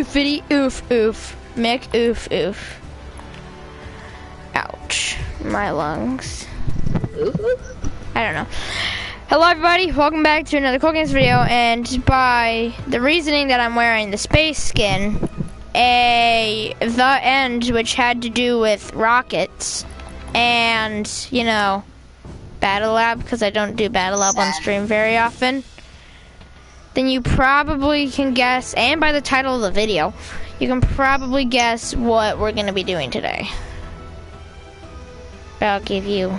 Oofity oof oof. Mick oof oof. Ouch. My lungs. Oof, oof. I don't know. Hello everybody, welcome back to another Cool Games video, and by the reasoning that I'm wearing the space skin, the end, which had to do with rockets, and, you know, Battle Lab, because I don't do Battle Lab on stream very often, then you probably can guess, and by the title of the video, you can probably guess what we're going to be doing today. But I'll give you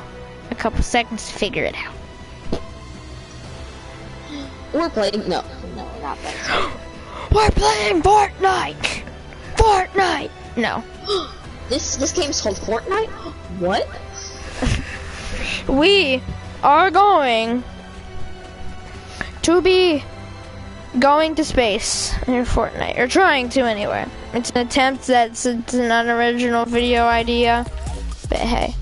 a couple seconds to figure it out. We're playing, no, we're not playing. We're playing Fortnite! Fortnite! No. This game's called Fortnite? What? We are going to be going to space in Fortnite, or trying to anyway. It's an attempt it's an unoriginal video idea, but hey.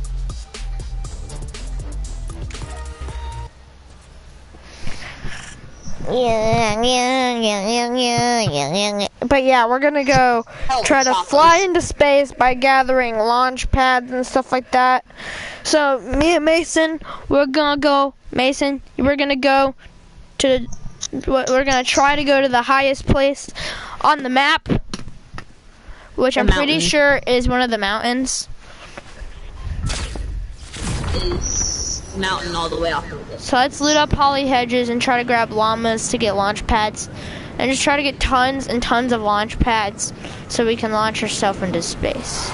But yeah, we're gonna go try to fly into space by gathering launch pads and stuff like that. So me and Mason, we're gonna go to, we're gonna try to go to the highest place on the map, which I'm pretty sure is one of the mountains. Mountain all the way off of it. So let's loot up holly hedges and try to grab llamas to get launch pads, and just try to get tons and tons of launch pads so we can launch ourselves into space.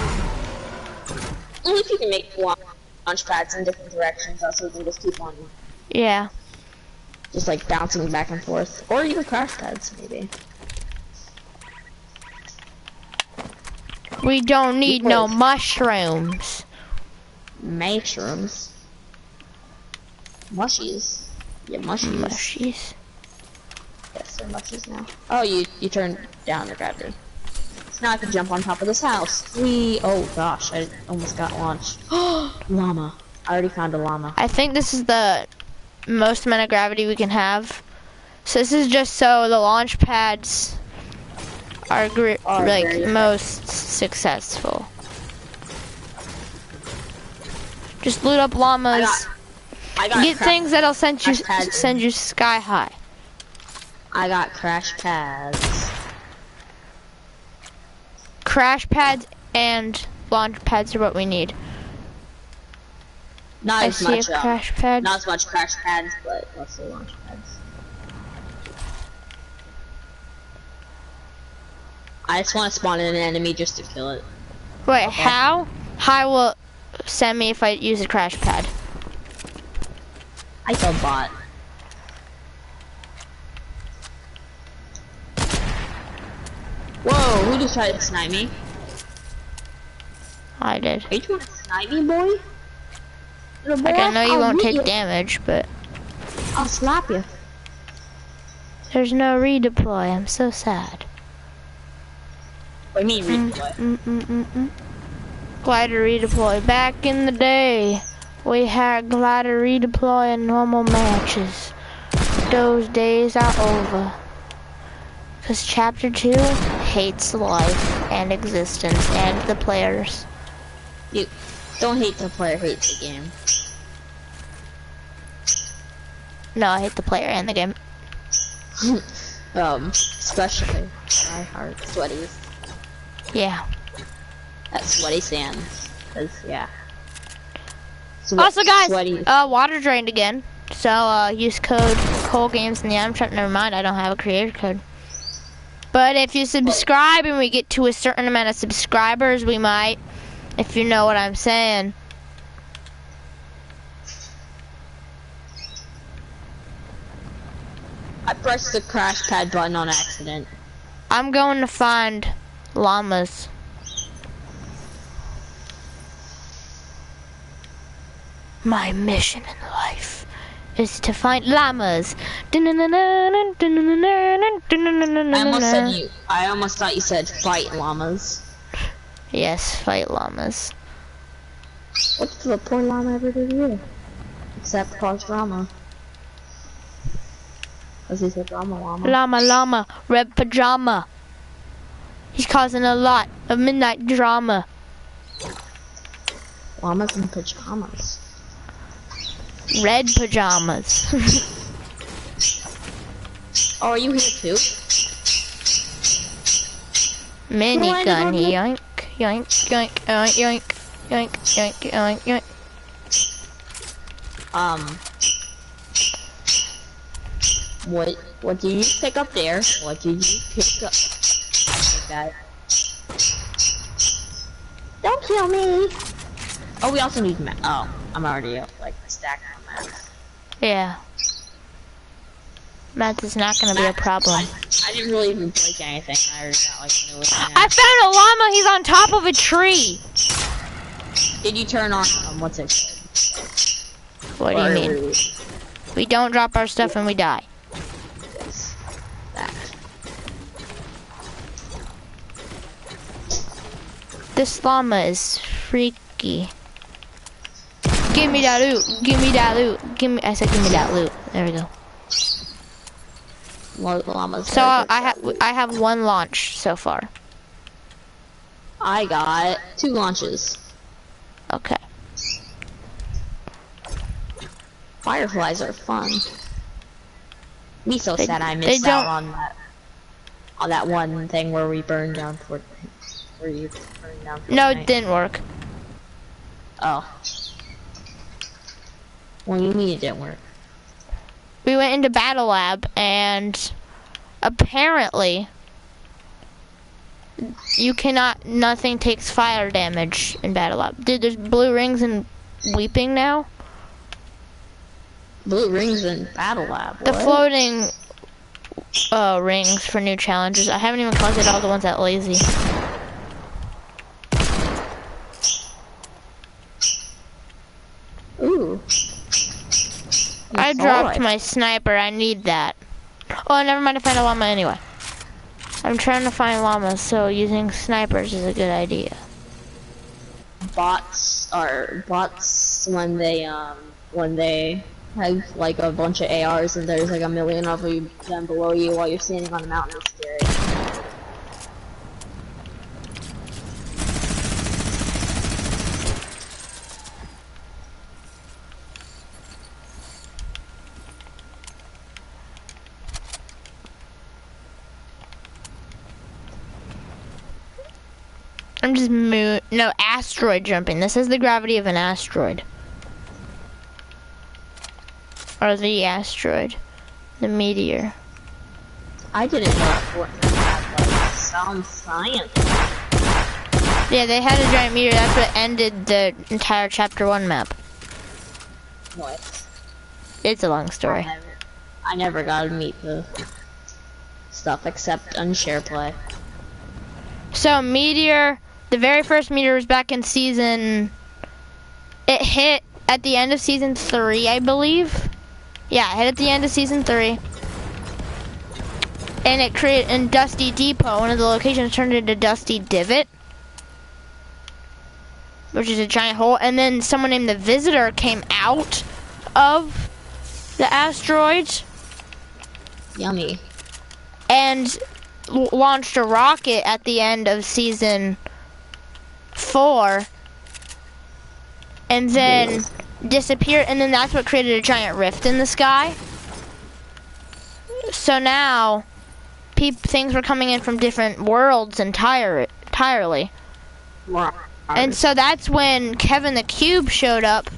Only if you can make launch pads in different directions, also we can just keep on. Yeah. Just like bouncing back and forth, or even crash pads maybe. We don't need no mushrooms. Mushrooms. Mushies. Yeah, mushies. Mushies. Yes, they're mushies now. Oh, you turned down the gravity. So now I can jump on top of this house. Oh gosh, I almost got launched. Llama. I already found a llama. I think this is the most amount of gravity we can have. So this is just so the launch pads are like most successful. Just loot up llamas. I got get things that'll send you sky high. I got crash pads. Crash pads and launch pads are what we need. Not as much crash pad. Not as much crash pads, but mostly launch pads. I just want to spawn in an enemy just to kill it. Wait, okay. How? How will send me if I use a crash pad? I feel bot. Whoa, who just tried to snipe me? I did. Are you trying to snipe me, boy? Like, I know you won't take damage, but I'll slap you. There's no redeploy. I'm so sad. What do you mean redeploy? Glider redeploy. Back in the day, we had glider redeploy in normal matches. Those days are over. Cause Chapter 2 hates life and existence and the players. You don't hate the player, hate the game. No, I hate the player and the game. Especially my heart sweaties. Yeah. That's sweaty sands. Cause yeah. Also, guys, water drained again. So use code ColeGames in the item shop. Never mind, I don't have a creator code. But if you subscribe and we get to a certain amount of subscribers, we might. If you know what I'm saying. I pressed the crash pad button on accident. I'm going to find llamas. My mission in life is to find llamas. I almost thought you said fight llamas. Yes, fight llamas. What did the poor llama ever do to you? Except cause drama. As he said, llama llama. Llama llama, red pajama. He's causing a lot of midnight drama. Llamas in pajamas. Red pajamas. Oh, are you here too? Minigun, yoink, yoink, yoink, yoink, yoink, yoink, yoink, yoink. What did you pick up there? What did you pick up? Like that. Don't kill me! Oh, we also need map. Oh, I'm already up, like, stacking on maps. Yeah. Math is not gonna be a problem. I didn't really even break anything. I already got, like, newest I found a llama, he's on top of a tree! Did you turn on, what's it called? What do you mean? We don't drop our stuff and we die. Yes. That. This llama is freaky. Give me that loot. Give me that loot. I said give me that loot. There we go. Llamas. So I have one launch so far. I got 2 launches. Okay. Fireflies are fun. Me so sad I missed out on that one thing where we burned down Fortnite. Where you burned down Fortnite. No, it didn't work. Oh. Well, you mean it didn't work? We went into Battle Lab and apparently you cannot, nothing takes fire damage in Battle Lab. Dude, there's blue rings and weeping now. Blue rings in Battle Lab. The floating rings for new challenges. I haven't even collected all the ones at Lazy. Ooh. I dropped my sniper. I need that. Oh, never mind. I found a llama anyway. I'm trying to find llamas, so using snipers is a good idea. Bots when they have like a bunch of ARs and there's like a million of them below you while you're standing on a mountain. It's scary. I'm just asteroid jumping. This is the gravity of an asteroid. Or the asteroid. The meteor. I didn't know Fortnite had like some science. Yeah, they had a giant meteor. That's what ended the entire chapter 1 map. What? It's a long story. I never got to meet the stuff except on SharePlay. So meteor, the very first meteor was back in season. It hit at the end of season 3, I believe. Yeah, it hit at the end of season 3. And it created in Dusty Depot. One of the locations turned into Dusty Divot, which is a giant hole. And then someone named the Visitor came out of the asteroid. Yummy. And launched a rocket at the end of season 4. And then disappeared. And then that's what created a giant rift in the sky. So now things were coming in from different worlds entirely. And so that's when Kevin the Cube showed up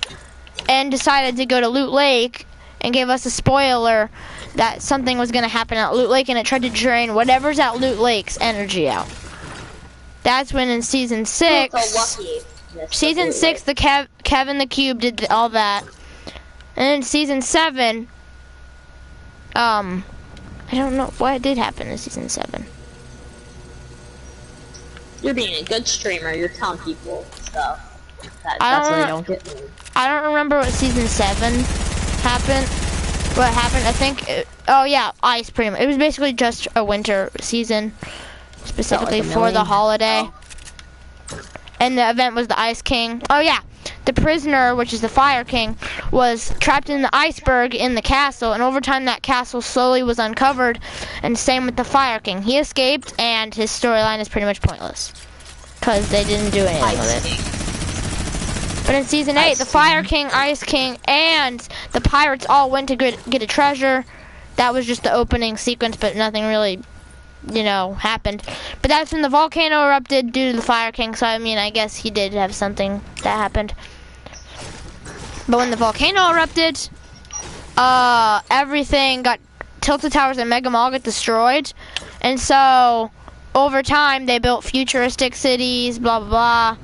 and decided to go to Loot Lake and gave us a spoiler that something was going to happen at Loot Lake, and it tried to drain whatever's at Loot Lake's energy out. That's when in season 6, the Kevin the Cube did all that. And in season 7, I don't know what did happen in season 7. You're being a good streamer. You're telling people stuff. That's why they don't get me. I don't remember what season 7 happened. What happened? I think. Oh yeah, ice. Pretty much. It was basically just a winter season, specifically for the holiday. And the event was the Ice King. Oh yeah, the prisoner, which is the Fire King, was trapped in the iceberg in the castle, and over time that castle slowly was uncovered, and same with the Fire King. He escaped, and his storyline is pretty much pointless, because they didn't do anything with it. But in Season 8, the Fire King, Ice King, and the pirates all went to get a treasure. That was just the opening sequence, but nothing really, you know, happened. But that's when the volcano erupted due to the Fire King, so I mean, I guess he did have something that happened. But when the volcano erupted, everything got, Tilted Towers and Mega Mall got destroyed. And so, over time, they built futuristic cities, blah, blah, blah.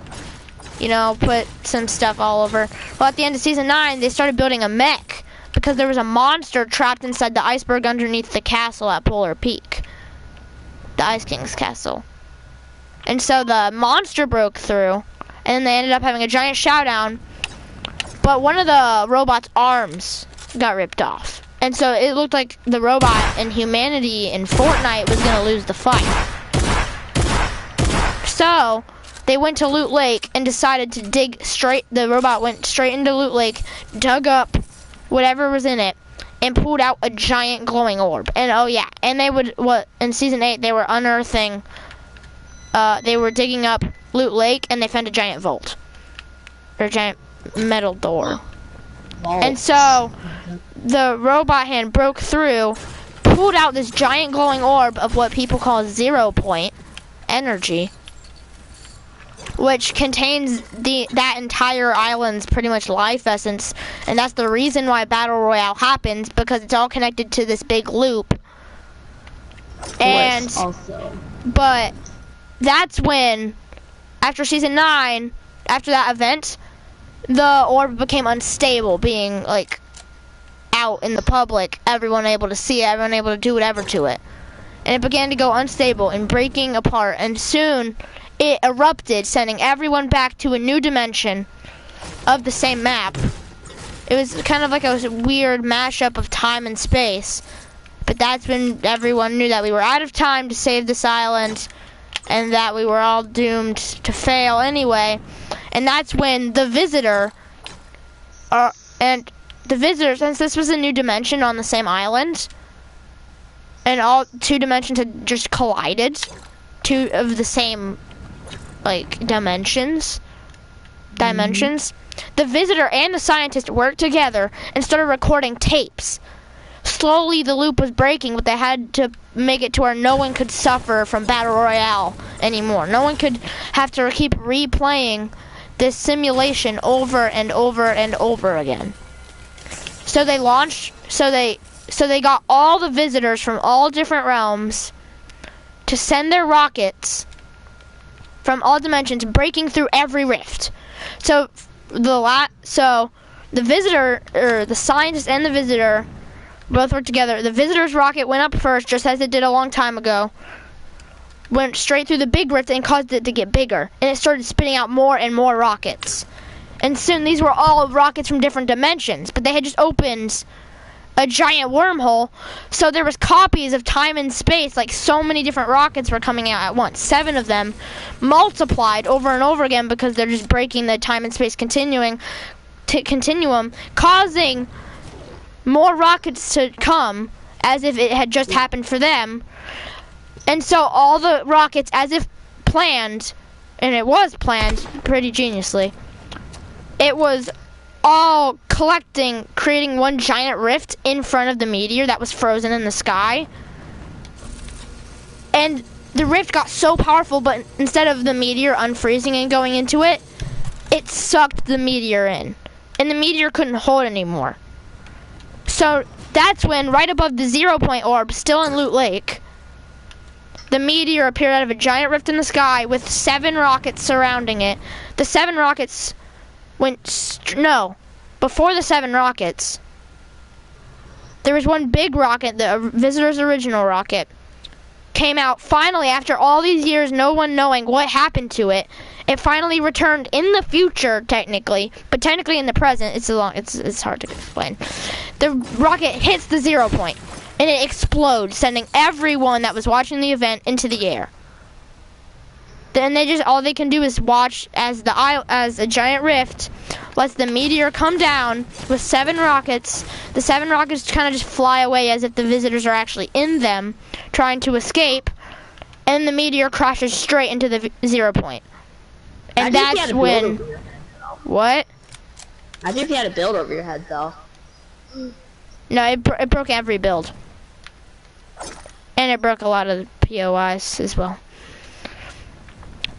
You know, put some stuff all over. Well, at the end of Season 9, they started building a mech, because there was a monster trapped inside the iceberg underneath the castle at Polar Peak. The Ice King's castle. And so the monster broke through, and then they ended up having a giant showdown, but one of the robot's arms got ripped off. And so it looked like the robot and humanity in Fortnite was gonna lose the fight. So they went to Loot Lake and decided to dig straight, the robot went straight into Loot Lake, dug up whatever was in it, and pulled out a giant glowing orb. And oh yeah, and they would, in Season 8, they were unearthing, they were digging up Loot Lake, and they found a giant vault. Or a giant metal door. Vault. And so, the robot hand broke through, pulled out this giant glowing orb of what people call 0 point energy, which contains that entire island's pretty much life essence, and that's the reason why Battle Royale happens, because it's all connected to this big loop. And also, but that's when, after Season 9, after that event, the orb became unstable, being like out in the public, everyone able to see it, everyone able to do whatever to it. And it began to go unstable and breaking apart, and soon it erupted, sending everyone back to a new dimension of the same map. It was kind of like a weird mashup of time and space, but that's when everyone knew that we were out of time to save this island, and that we were all doomed to fail anyway. And that's when the visitor, since this was a new dimension on the same island, and all two dimensions had just collided, two of the same, like, dimensions, the visitor and the scientist worked together and started recording tapes. Slowly the loop was breaking, but they had to make it to where no one could suffer from Battle Royale anymore. No one could have to keep replaying this simulation over and over and over again. So they launched, so they got all the visitors from all different realms to send their rockets from all dimensions, breaking through every rift. So the visitor, or the scientist and the visitor, both worked together. The visitor's rocket went up first, just as it did a long time ago. Went straight through the big rift and caused it to get bigger. And it started spitting out more and more rockets. And soon these were all rockets from different dimensions, but they had just opened a giant wormhole, so there was copies of time and space, like so many different rockets were coming out at once. 7 of them multiplied over and over again because they're just breaking the time and space continuum, causing more rockets to come as if it had just happened for them. And so all the rockets, as if planned, and it was planned pretty geniusly, it was all collecting, creating one giant rift in front of the meteor that was frozen in the sky. And the rift got so powerful, but instead of the meteor unfreezing and going into it, it sucked the meteor in. And the meteor couldn't hold anymore. So that's when, right above the 0 point orb, still in Loot Lake, the meteor appeared out of a giant rift in the sky with 7 rockets surrounding it. The 7 rockets before the 7 rockets, there was one big rocket, the visitor's original rocket, came out finally after all these years, no one knowing what happened to it. It finally returned in the future, technically, but technically in the present, it's hard to explain. The rocket hits the 0 point, and it explodes, sending everyone that was watching the event into the air. Then all they can do is watch as a giant rift lets the meteor come down with 7 rockets. The 7 rockets kind of just fly away as if the visitors are actually in them, trying to escape. And the meteor crashes straight into the 0 point. And that's when... What? I think you had a build over your head, though. No, it broke every build. And it broke a lot of the POIs as well.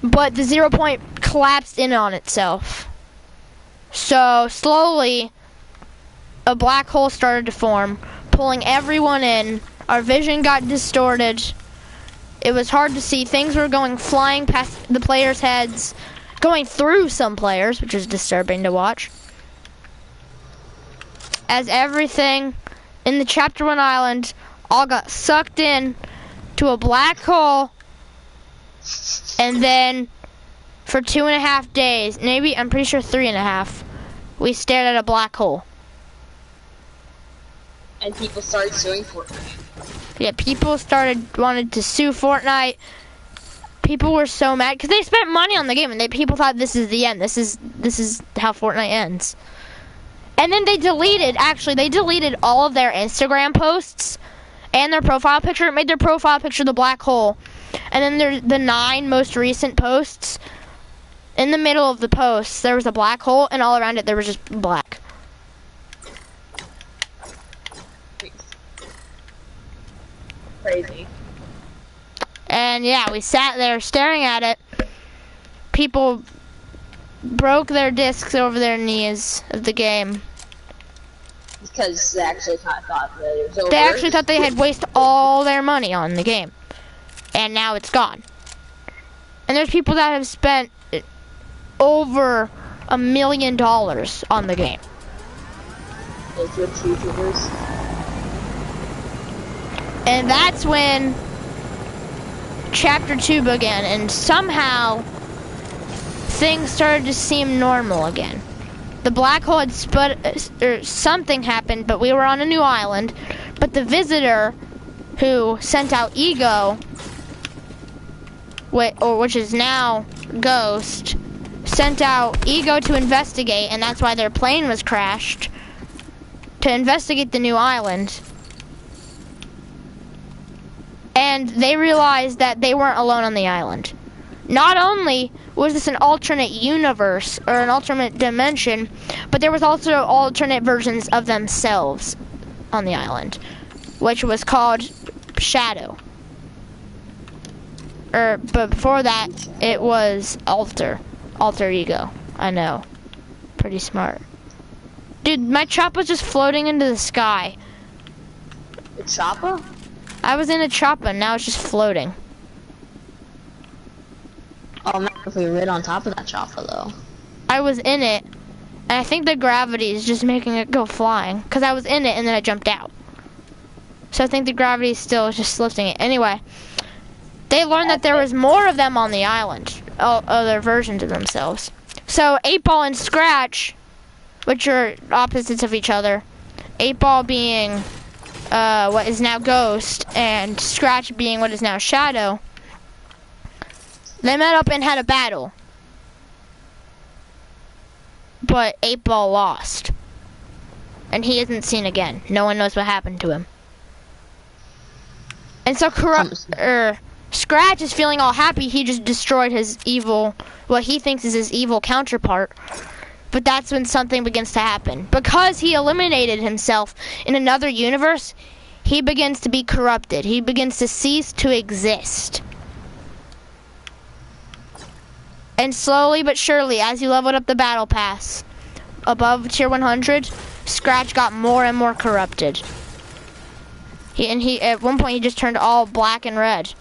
But the 0 point collapsed in on itself. So slowly, a black hole started to form, pulling everyone in. Our vision got distorted. It was hard to see. Things were flying past the players' heads, going through some players, which was disturbing to watch. As everything in the Chapter 1 island all got sucked in to a black hole, and then for 2.5 days, maybe, I'm pretty sure 3.5, we stared at a black hole. And people started suing Fortnite. Yeah, people wanted to sue Fortnite. People were so mad because they spent money on the game, and people thought this is the end. This is how Fortnite ends. And then they deleted all of their Instagram posts and their profile picture. It made their profile picture the black hole. And then there's the 9 most recent posts. In the middle of the posts, there was a black hole, and all around it there was just black. Crazy. And yeah, we sat there staring at it. People broke their discs over their knees of the game. Because they actually kind of thought that it was over. They actually thought they had wasted all their money on the game. And now it's gone. And there's people that have spent over $1 million on the game. Those Twitch YouTubers. And that's when Chapter 2 began, and somehow things started to seem normal again. The black hole had something happened, but we were on a new island. But the visitor who sent out Ego, which is now Ghost, sent out Ego to investigate, and that's why their plane was crashed, to investigate the new island. And they realized that they weren't alone on the island. Not only was this an alternate universe, or an alternate dimension, but there was also alternate versions of themselves on the island, which was called Shadow. But before that, it was Alter Ego. I know. Pretty smart. Dude, my chopper was just floating into the sky. The chopper? I was in a chopper, now it's just floating. Oh man, if we rid on top of that chopper though. I was in it, and I think the gravity is just making it go flying. Because I was in it and then I jumped out. So I think the gravity is still just lifting it. Anyway, they learned that there was more of them on the island. Other versions of themselves. So 8-Ball and Scratch, which are opposites of each other. 8-Ball being what is now Ghost, and Scratch being what is now Shadow. They met up and had a battle. But 8-Ball lost. And he isn't seen again. No one knows what happened to him. And so Scratch is feeling all happy. He just destroyed his evil, what he thinks is his evil counterpart. But that's when something begins to happen. Because he eliminated himself in another universe, he begins to be corrupted. He begins to cease to exist. And slowly but surely, as he leveled up the battle pass, above tier 100, Scratch got more and more corrupted. He at one point he just turned all black and red.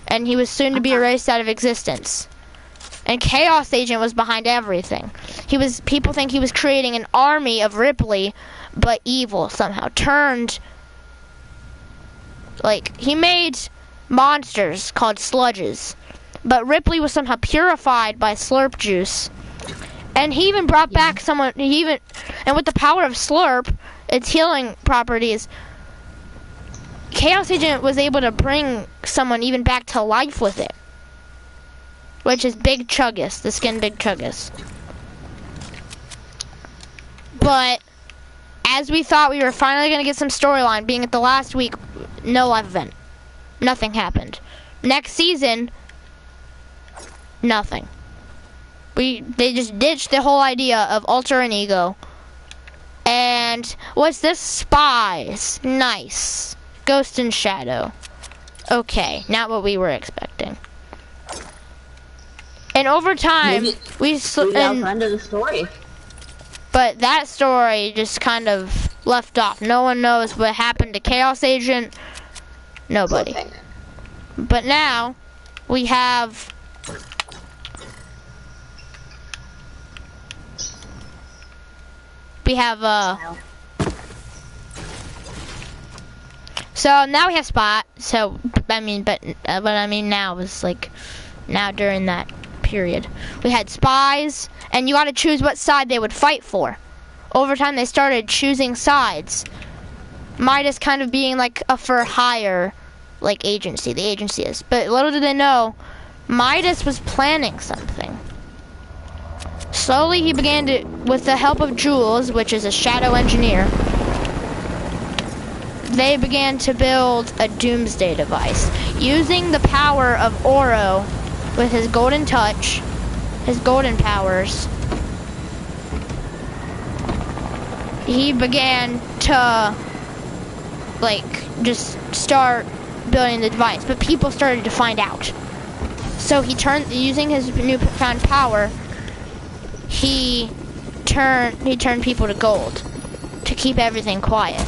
And he was soon to be erased out of existence. And Chaos Agent was behind everything. People think he was creating an army of Ripley, but evil somehow. He made monsters called sludges. But Ripley was somehow purified by Slurp juice. And he even brought back someone, and with the power of Slurp, its healing properties, Chaos Agent was able to bring someone even back to life with it. Which is Big Chuggus, the skin Big Chuggus. But as we thought we were finally going to get some storyline, being at the last week, no live event. Nothing happened. Next season, nothing. They just ditched the whole idea of alter and ego. And what's this? Spies. Nice. Ghost and Shadow. Okay, not what we were expecting. And over time, Maybe that was the end of the story. But that story just kind of left off. No one knows what happened to Chaos Agent. Nobody. But now we have so now we have Spot. So I mean, but what I mean now is like now during that period we had spies, and you got to choose what side they would fight for. Over time they started choosing sides. Midas kind of being like a for hire like agency, the agency is. But little did they know, Midas was planning something. Slowly he began to, with the help of Jules, which is a shadow engineer, they began to build a doomsday device. Using the power of Oro with his golden touch, his golden powers, he began to like just start building the device, but people started to find out. So he turned, using his newfound power, he turned people to gold to keep everything quiet.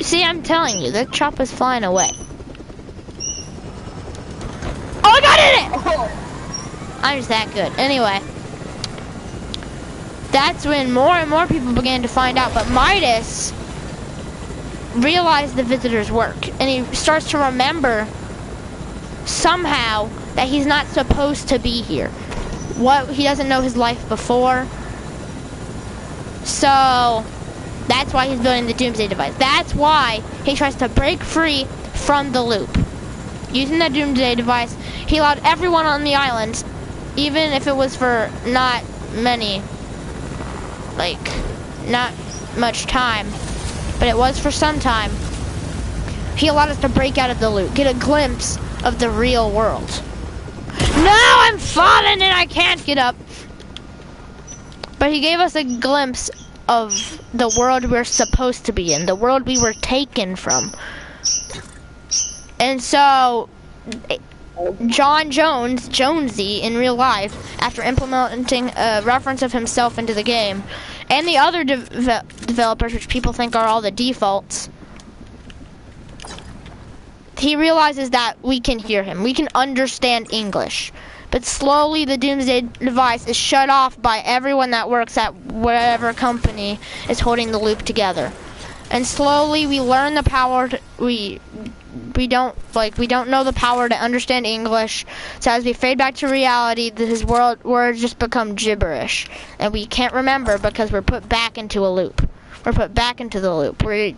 See, I'm telling you, the chop is flying away. Oh, I got in it! Oh. I'm just that good. Anyway, that's when more and more people began to find out, but Midas realized the visitor's work, and he starts to remember somehow that he's not supposed to be here. He doesn't know his life before. So that's why he's building the doomsday device. That's why he tries to break free from the loop. Using that doomsday device, he allowed everyone on the island, even if it was for not much time, but it was for some time, he allowed us to break out of the loop, get a glimpse of the real world. No, I'm falling and I can't get up. But he gave us a glimpse of the world we're supposed to be in, the world we were taken from. And so, John Jones, Jonesy in real life, after implementing a reference of himself into the game, and the other developers, which people think are all the defaults, he realizes that we can hear him. We can understand English. But slowly the doomsday device is shut off by everyone that works at whatever company is holding the loop together. And slowly we learn the power to, we don't know the power to understand English. So as we fade back to reality, his words just become gibberish, and we can't remember because we're put back into a loop. We're put back into the loop. We're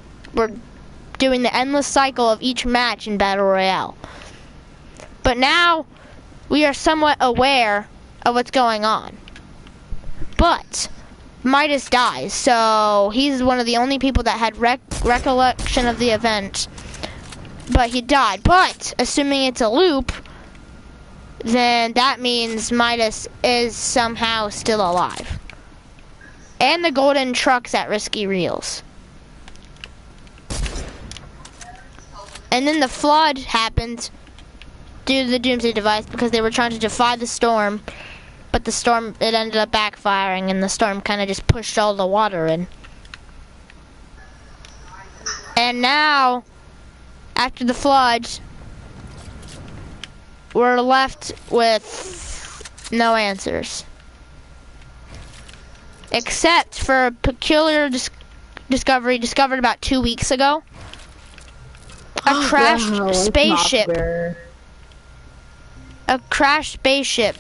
doing the endless cycle of each match in Battle Royale. But now we are somewhat aware of what's going on. But Midas dies, so he's one of the only people that had recollection of the event. But he died. But assuming it's a loop, then that means Midas is somehow still alive. And the golden truck's at Risky Reels. And then the flood happened due to the doomsday device because they were trying to defy the storm. But the storm, it ended up backfiring, and the storm kind of just pushed all the water in. And now, after the flood, we're left with no answers. Except for a peculiar discovery discovered about 2 weeks ago. A crashed spaceship. A crashed spaceship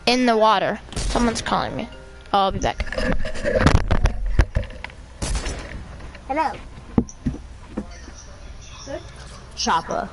in the water. Someone's calling me. Oh, I'll be back. Hello. Choppa.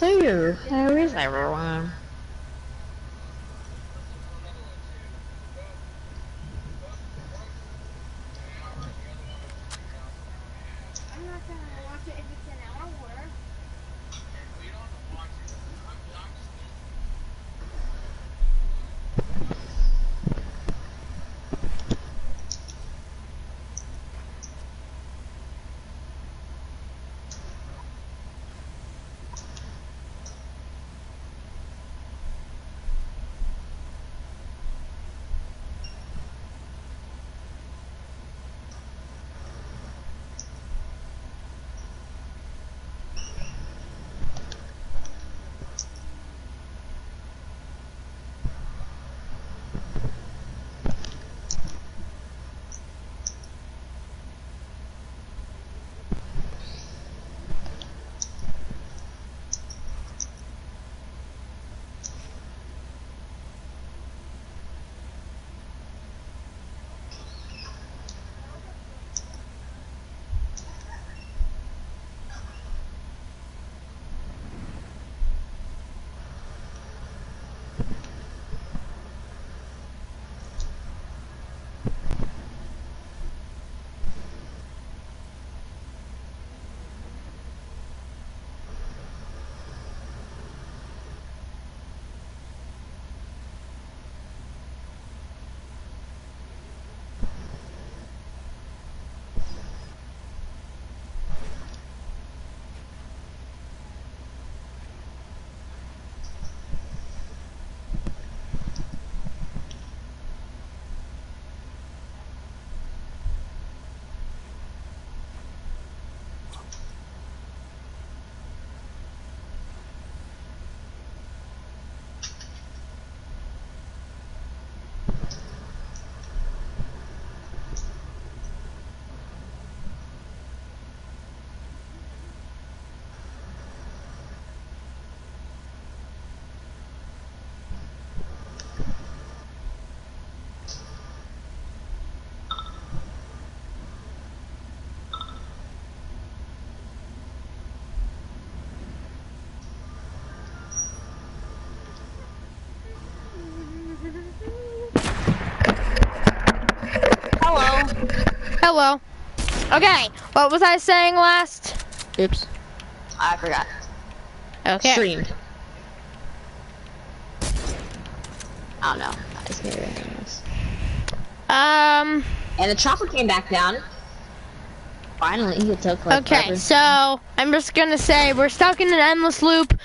So, how is everyone? Hello. Okay, what was I saying last? Oops. I forgot. Okay. Streamed. I don't know. I just made it. And the chopper came back down. Finally, it took like okay, forever. so I'm just gonna say we're stuck in an endless loop.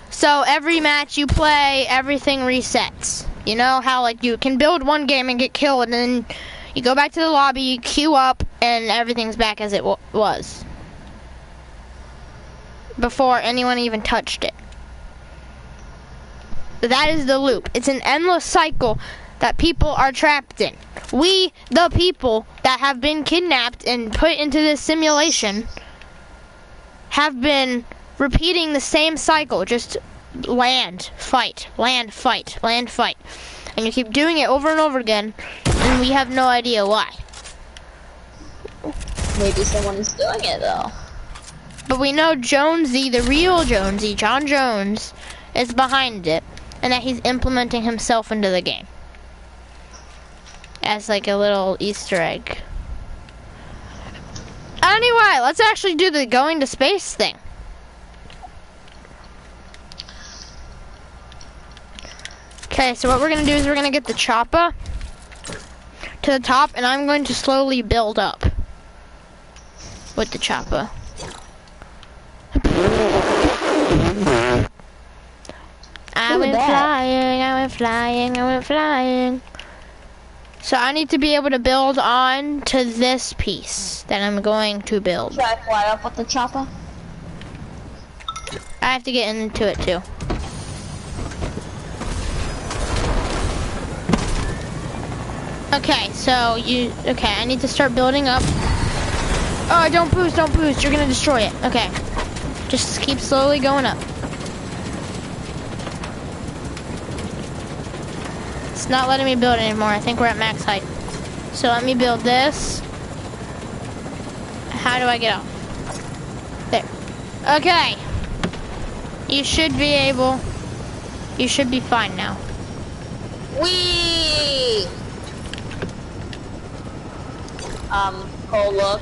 So every match you play, everything resets. You know how like you can build one game and get killed, and then you go back to the lobby, queue up, and everything's back as it was before anyone even touched it. That is the loop. It's an endless cycle that people are trapped in. We, the people that have been kidnapped and put into this simulation, have been repeating the same cycle. Just land, fight, land, fight, land, fight. And you keep doing it over and over again, and we have no idea why. Maybe someone is doing it though. But we know Jonesy, the real Jonesy, John Jones, is behind it, and that he's implementing himself into the game as like a little Easter egg. Anyway, let's actually do the going to space thing. Okay, so what we're gonna do is we're gonna get the chopper to the top, and I'm going to slowly build up with the chopper. I went flying, I went flying, I went flying. So I need to be able to build on to this piece that I'm going to build. Should I fly up with the chopper? I have to get into it too. Okay, so I need to start building up. Oh, don't boost, you're gonna destroy it. Okay, just keep slowly going up. It's not letting me build anymore. I think we're at max height. So let me build this. How do I get off? There. Okay. You should be fine now. Whee! Cole, look.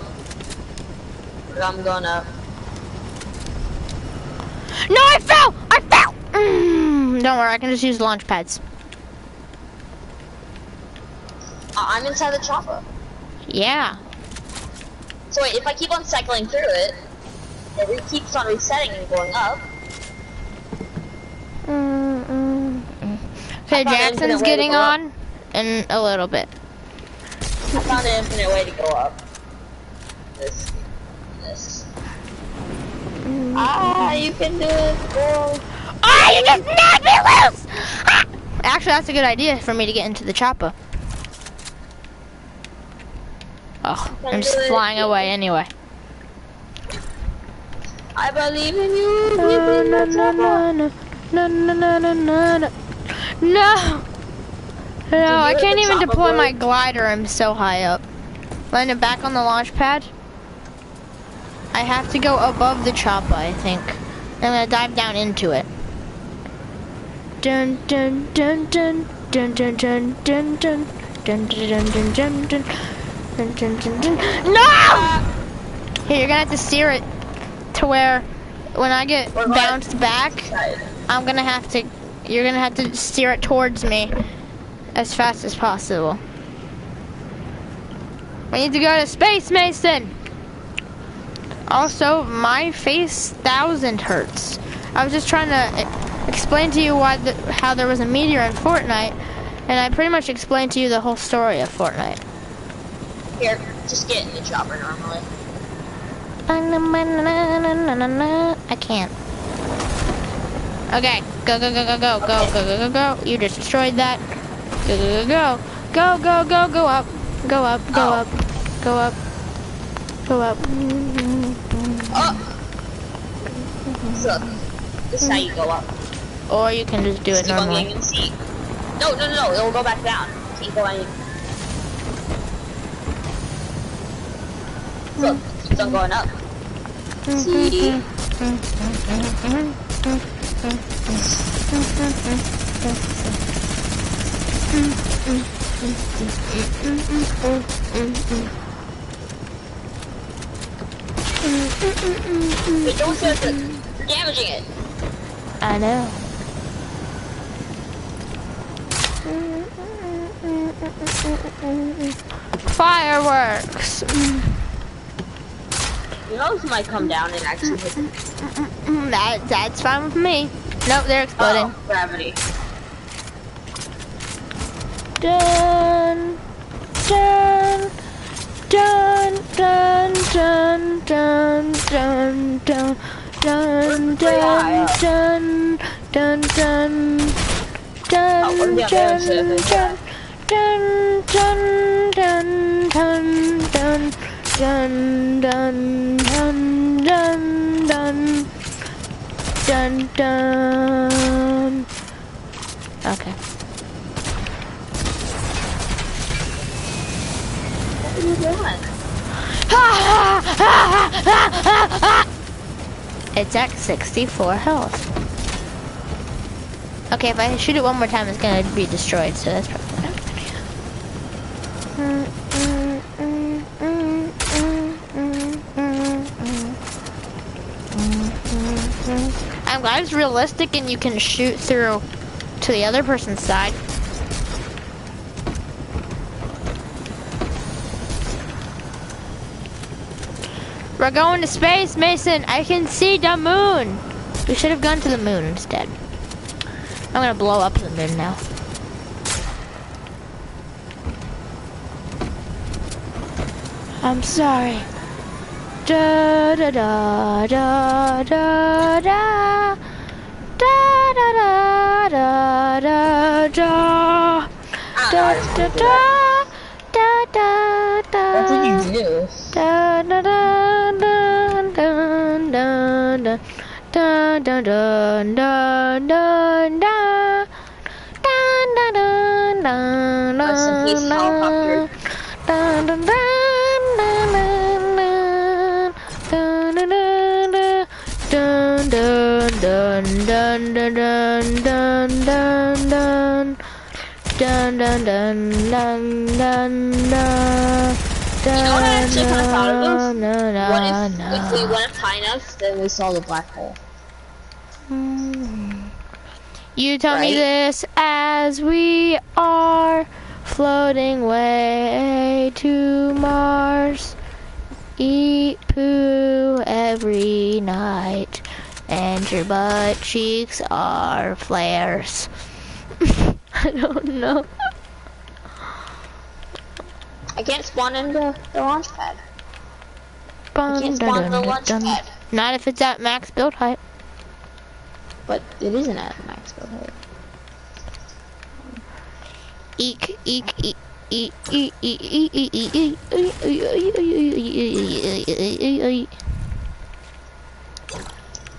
I'm going up. No, I fell! Don't worry, I can just use launch pads. I'm inside the chopper. Yeah. So wait, if I keep on cycling through it, it keeps on resetting and going up. Okay, Jackson's getting on in a little bit. I found an infinite way to go up. This. You can do it, girl. Oh, you just knocked me loose! Ah! Actually, that's a good idea for me to get into the chopper. Oh, I'm just flying away anyway. I believe in you. You can No! No, I can't even deploy my glider. I'm so high up. Land it back on the launch pad. I have to go above the chopper, I think. I'm gonna dive down into it. Dun dun dun dun dun dun dun dun dun dun dun dun dun dun dun dun dun. No! Here, you're gonna have to steer it to where when I get bounced back, you're gonna have to steer it towards me as fast as possible. We need to go to space, Mason. Also, my face 1000 hertz. I was just trying to explain to you how there was a meteor in Fortnite, and I pretty much explained to you the whole story of Fortnite. Here, just get in the chopper normally. I can't. Okay, go, go, go, go, go, go, go, go, go, go. You just destroyed that. Go, go, go, go, go, go, go, go up, go up, go up, go up, go up. So, this is how you go up. Or you can just do it normally. No, it'll go back down. Keep going. Look, it keeps on going up. See? Wait, don't do it. You're damaging it. I know. Fireworks. You know this might come down and actually hit them. That's fine with me. Nope, they're exploding. Oh, gravity. Dun, dun, dun, dun, dun, dun, dun, dun, dun, dun, dun, dun, dun. we're down there, so if it's dun, dun, dun, dun, dun, dun, dun, dun, dun, dun, dun, dun. Okay. What are you doing? It's at 64 health. Okay, if I shoot it one more time, it's gonna be destroyed, so that's probably not a good idea. I'm glad it's realistic and you can shoot through to the other person's side. We're going to space, Mason. I can see the moon. We should have gone to the moon instead. I'm gonna blow up the moon now. I'm sorry. Da da da da da da da da da da da da da da. Da, da, da, What did you do? da, da, da, da, da, da, da, da, da, da, da, da, da, Rest in peace, helicopter. Dun dun dun dun dun dun. You know what I actually kind of thought of? What if we went up high enough, then we saw the black hole? You tell me Right? this as we are floating way to Mars. Eat poo every night, and your butt cheeks are flares. I don't know. I can't spawn into the launch pad. I can't spawn in the launch pad. Not if it's at max build height. But it isn't at max build height. Eek, eek, eek. Eek, eek, eek, eek, eek, eek, eek.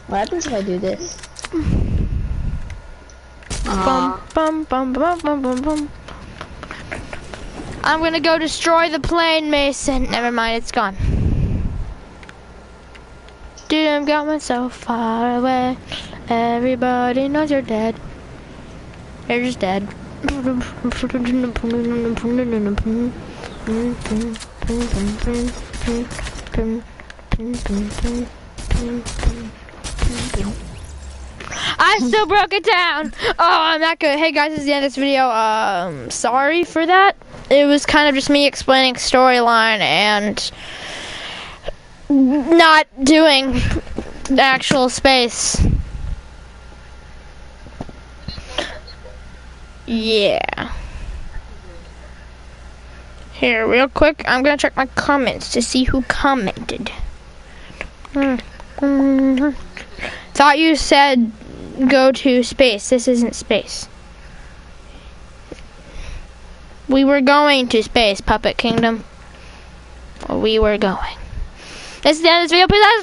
What happens if I do this? Bum, bum, bum, bum, bum, bum, bum. I'm gonna go destroy the plane, Mason. Never mind, it's gone. Dude, I've got myself far away. Everybody knows you're dead. You're just dead. I still broke it down. Oh, I'm not good. Hey guys, this is the end of this video. Sorry for that. It was kind of just me explaining storyline and not doing the actual space. Yeah. Here, real quick, I'm gonna check my comments to see who commented. Thought you said go to space. This isn't space. We were going to space, Puppet Kingdom. We were going. This is the end of this video. Please subscribe.